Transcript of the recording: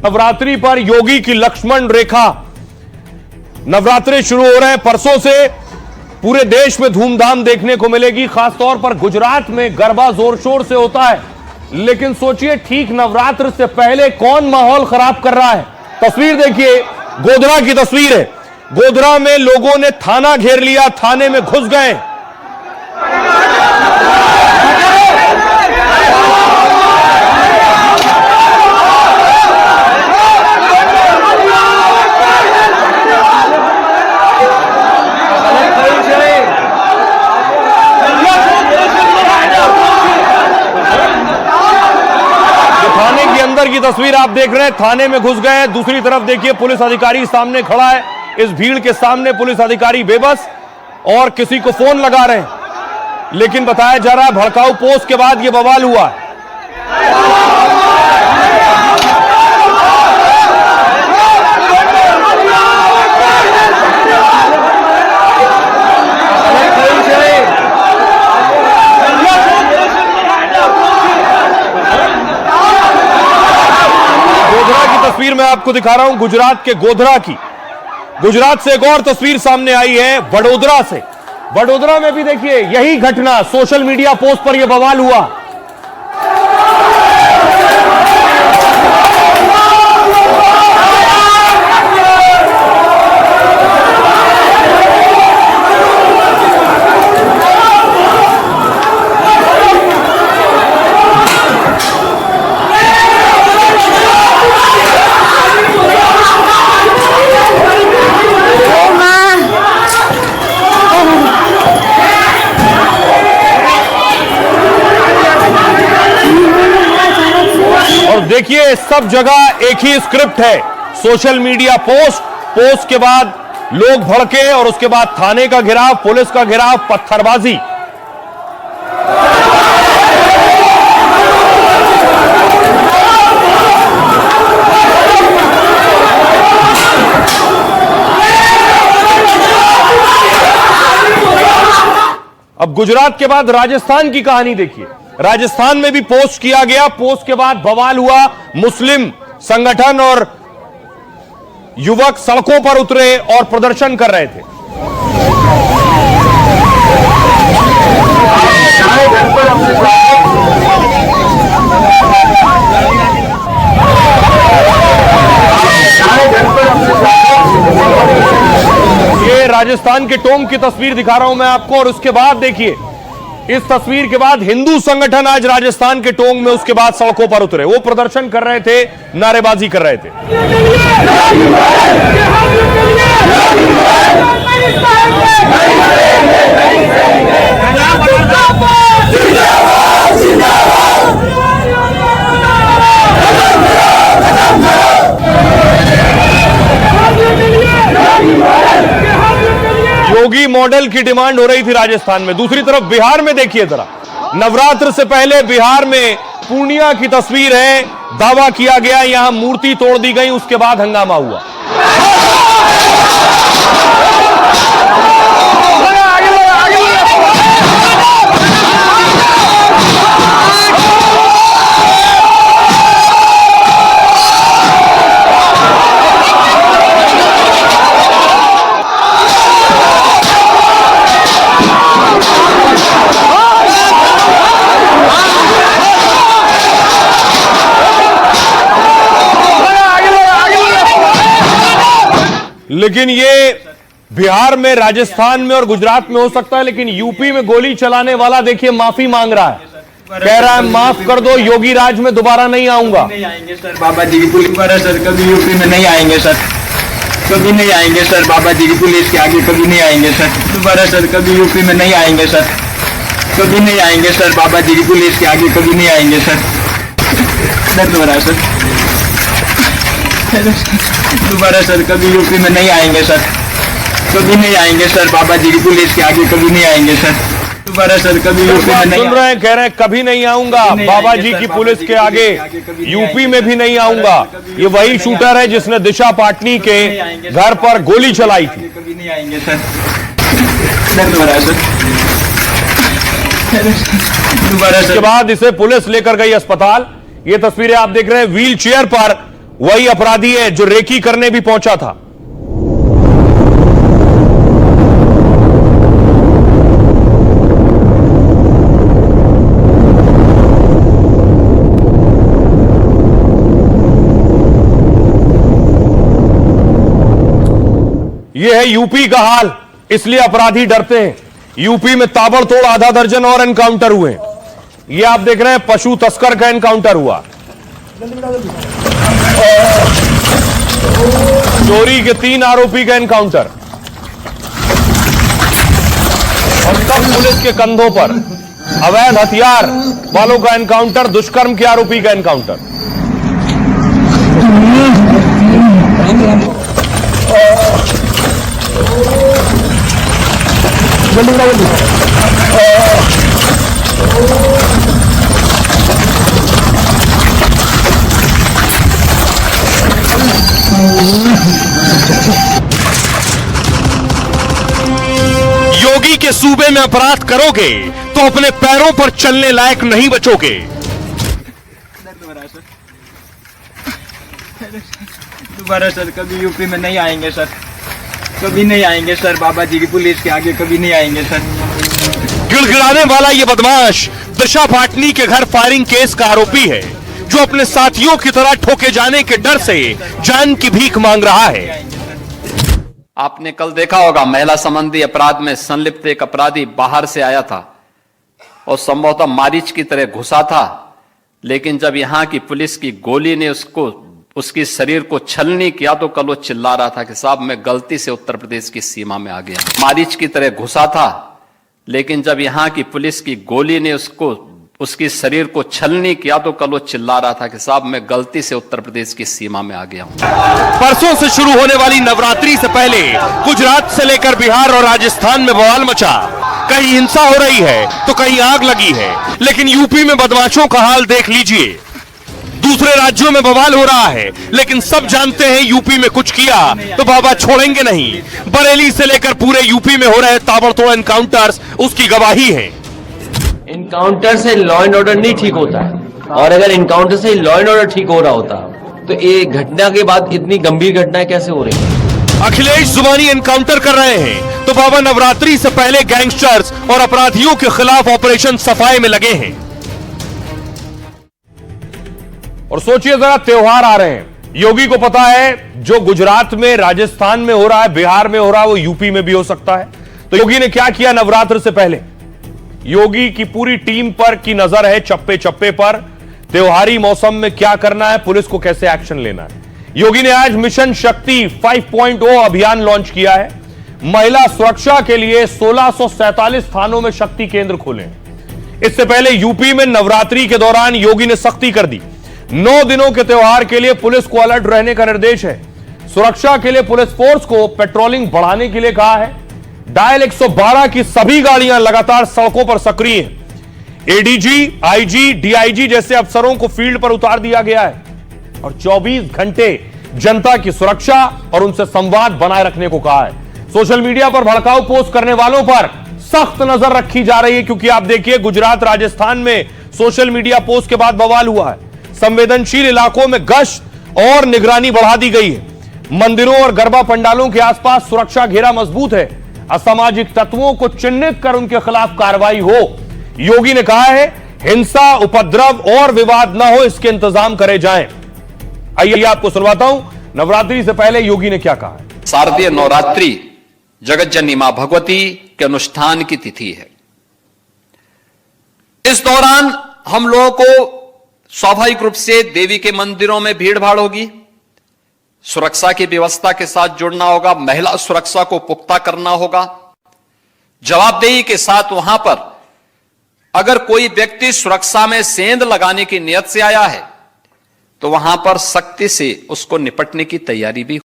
नवरात्रि पर योगी की लक्ष्मण रेखा। नवरात्रि शुरू हो रहे हैं परसों से, पूरे देश में धूमधाम देखने को मिलेगी। खासतौर पर गुजरात में गरबा जोर शोर से होता है, लेकिन सोचिए ठीक नवरात्र से पहले कौन माहौल खराब कर रहा है। तस्वीर देखिए, गोधरा की तस्वीर है। गोधरा में लोगों ने थाना घेर लिया, थाने में घुस गए। अंदर की तस्वीर आप देख रहे हैं, थाने में घुस गए। दूसरी तरफ देखिए, पुलिस अधिकारी सामने खड़ा है। इस भीड़ के सामने पुलिस अधिकारी बेबस और किसी को फोन लगा रहे हैं, लेकिन बताया जा रहा है भड़काऊ पोस्ट के बाद यह बवाल हुआ है। तस्वीर मैं आपको दिखा रहा हूं गुजरात के गोधरा की। गुजरात से एक और तस्वीर सामने आई है वडोदरा से। वडोदरा में भी देखिए यही घटना, सोशल मीडिया पोस्ट पर यह बवाल हुआ। देखिए सब जगह एक ही स्क्रिप्ट है, सोशल मीडिया पोस्ट के बाद लोग भड़के और उसके बाद थाने का घेराव, पुलिस का घेराव, पत्थरबाजी। अब गुजरात के बाद राजस्थान की कहानी देखिए। राजस्थान में भी पोस्ट किया गया, पोस्ट के बाद बवाल हुआ। मुस्लिम संगठन और युवक सड़कों पर उतरे और प्रदर्शन कर रहे थे। ये राजस्थान के टोंक की तस्वीर दिखा रहा हूं मैं आपको। और उसके बाद देखिए, इस तस्वीर के बाद हिंदू संगठन आज राजस्थान के टोंक में उसके बाद सड़कों पर उतरे। वो प्रदर्शन कर रहे थे, नारेबाजी कर रहे थे। योगी मॉडल की डिमांड हो रही थी राजस्थान में। दूसरी तरफ बिहार में देखिए जरा, नवरात्र से पहले बिहार में पूर्णिया की तस्वीर है। दावा किया गया यहां मूर्ति तोड़ दी गई, उसके बाद हंगामा हुआ। लेकिन ये बिहार में, राजस्थान में और गुजरात में हो सकता है, लेकिन यूपी में गोली चलाने वाला देखिए माफी मांग रहा है। कह रहा है माफ कर दो, योगी राज में दोबारा नहीं आऊंगा। नहीं आएंगे सर, बाबा जी की पुलिस पर सर, कभी यूपी में नहीं आएंगे सर, कभी नहीं आएंगे सर, बाबा जी की पुलिस के आगे कभी नहीं आएंगे सर, दोबारा सर, कभी यूपी में नहीं आएंगे सर, कभी नहीं आएंगे सर, बाबा जी की पुलिस के आगे कभी नहीं आएंगे सर, दोबारा सर, दोबारा सर, कभी यूपी में नहीं आएंगे सर, कभी नहीं आएंगे सर, बाबा जी की पुलिस के आगे कभी नहीं आएंगे सर, दोबारा सर, कभी यूपी में नहीं। सुन रहे हैं, कह रहे हैं कभी नहीं आऊंगा, बाबा जी की पुलिस के आगे यूपी में भी नहीं आऊंगा। ये वही शूटर है जिसने दिशा पाटनी के घर पर गोली चलाई थी। कभी नहीं आएंगे सर, दोबारा सर, दोबारा। इसके बाद इसे पुलिस लेकर गई अस्पताल। ये तस्वीरें आप देख रहे हैं, व्हील चेयर पर वही अपराधी है जो रेकी करने भी पहुंचा था। यह है यूपी का हाल, इसलिए अपराधी डरते हैं। यूपी में ताबड़तोड़ आधा दर्जन और एनकाउंटर हुए। ये आप देख रहे हैं पशु तस्कर का एनकाउंटर हुआ, चोरी के 3 आरोपी का एनकाउंटर, और सब पुलिस के कंधों पर अवैध हथियार वालों का एनकाउंटर, दुष्कर्म के आरोपी का एनकाउंटर। योगी के सूबे में अपराध करोगे तो अपने पैरों पर चलने लायक नहीं बचोगे। दोबारा सर कभी यूपी में नहीं आएंगे सर, कभी नहीं आएंगे सर। बाबा जी की पुलिस के आगे कभी नहीं आएंगे सर। गिड़गिड़ाने वाला ये बदमाश दिशा पाटनी के घर फायरिंग केस का आरोपी है, जो अपने साथियों की तरह ठोके जाने के डर से जान की भीख मांग रहा है। आपने कल देखा होगा महिला संबंधी अपराध में संलिप्त एक अपराधी बाहर से आया था और संभवतः मारीच की तरह घुसा था, लेकिन जब यहां की पुलिस की गोली ने उसके शरीर को छलनी किया तो कल वो चिल्ला रहा था कि साहब मैं गलती से उत्तर प्रदेश की सीमा में आ गया। मारीच की तरह घुसा था, लेकिन जब यहां की पुलिस की गोली ने उसके शरीर को छलनी किया तो कल वो चिल्ला रहा था कि साहब मैं गलती से उत्तर प्रदेश की सीमा में आ गया हूं। परसों से शुरू होने वाली नवरात्रि से पहले गुजरात से लेकर बिहार और राजस्थान में बवाल मचा। कहीं हिंसा हो रही है तो कहीं आग लगी है, लेकिन यूपी में बदमाशों का हाल देख लीजिए। दूसरे राज्यों में बवाल हो रहा है, लेकिन सब जानते हैं यूपी में कुछ किया तो बाबा छोड़ेंगे नहीं। बरेली से लेकर पूरे यूपी में हो रहे ताबड़तोड़ एनकाउंटर्स उसकी गवाही है। इनकाउंटर से लॉ एंड ऑर्डर नहीं ठीक होता है, और अगर इनकाउंटर से लॉ एंड ऑर्डर ठीक हो रहा होता तो ये घटना के बाद इतनी गंभीर घटनाएं कैसे हो रही है? अखिलेश जुबानी एनकाउंटर कर रहे हैं तो बाबा नवरात्रि से पहले गैंगस्टर्स और अपराधियों के खिलाफ ऑपरेशन सफाई में लगे हैं। और सोचिए जरा, त्योहार आ रहे हैं। योगी को पता है जो गुजरात में, राजस्थान में हो रहा है, बिहार में हो रहा है, वो यूपी में भी हो सकता है। तो योगी ने क्या किया नवरात्र से पहले? योगी की पूरी टीम पर की नजर है चप्पे चप्पे पर, त्योहारी मौसम में क्या करना है, पुलिस को कैसे एक्शन लेना है। योगी ने आज मिशन शक्ति 5.0 अभियान लॉन्च किया है। महिला सुरक्षा के लिए 1647 थानों में शक्ति केंद्र खोले। इससे पहले यूपी में नवरात्रि के दौरान योगी ने सख्ती कर दी। 9 दिनों के त्योहार के लिए पुलिस को अलर्ट रहने का निर्देश है। सुरक्षा के लिए पुलिस फोर्स को पेट्रोलिंग बढ़ाने के लिए कहा है। डायल 112 की सभी गाड़ियां लगातार सड़कों पर सक्रिय हैं। एडीजी, आईजी, डीआईजी जैसे अफसरों को फील्ड पर उतार दिया गया है और 24 घंटे जनता की सुरक्षा और उनसे संवाद बनाए रखने को कहा है। सोशल मीडिया पर भड़काऊ पोस्ट करने वालों पर सख्त नजर रखी जा रही है, क्योंकि आप देखिए गुजरात, राजस्थान में सोशल मीडिया पोस्ट के बाद बवाल हुआ है। संवेदनशील इलाकों में गश्त और निगरानी बढ़ा दी गई है। मंदिरों और गरबा पंडालों के आसपास सुरक्षा घेरा मजबूत है। असामाजिक तत्वों को चिन्हित कर उनके खिलाफ कार्रवाई हो। योगी ने कहा है हिंसा, उपद्रव और विवाद न हो, इसके इंतजाम करे जाएं। आइए आपको सुनवाता हूं नवरात्रि से पहले योगी ने क्या कहा है। शारदीय नवरात्रि जगत जननी मां भगवती के अनुष्ठान की तिथि है। इस दौरान हम लोगों को स्वाभाविक रूप से देवी के मंदिरों में भीड़ भाड़ होगी, सुरक्षा की व्यवस्था के साथ जुड़ना होगा, महिला सुरक्षा को पुख्ता करना होगा। जवाबदेही के साथ वहां पर अगर कोई व्यक्ति सुरक्षा में सेंध लगाने की नियत से आया है तो वहां पर सख्ती से उसको निपटने की तैयारी भी